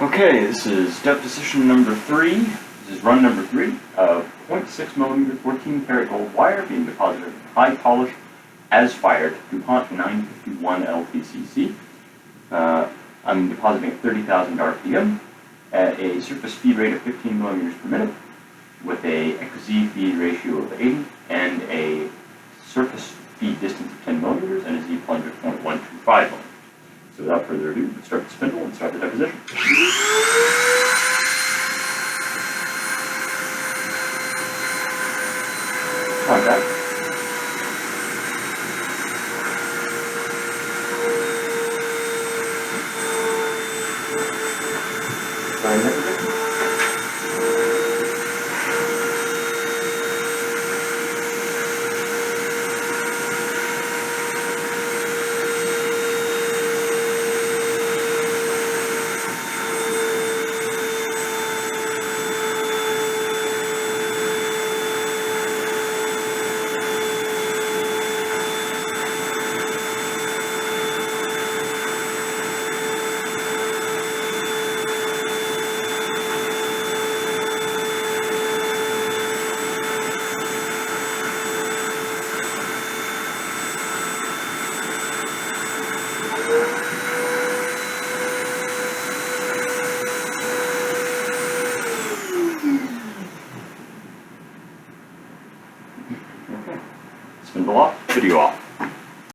Okay, this is deposition number 3. This is run number 3 of 0.6mm 14-karat gold wire being deposited in high polish as fired DuPont 951 LTCC. I'm depositing at 30,000 RPM at a surface feed rate of 15 millimeters per minute with a XZ feed ratio of 80 and a surface feed distance of 10 millimeters and a Z plunge of 0.125 millimeters. So without further ado, let's start the spindle and start the deposition. Contact. Sign it.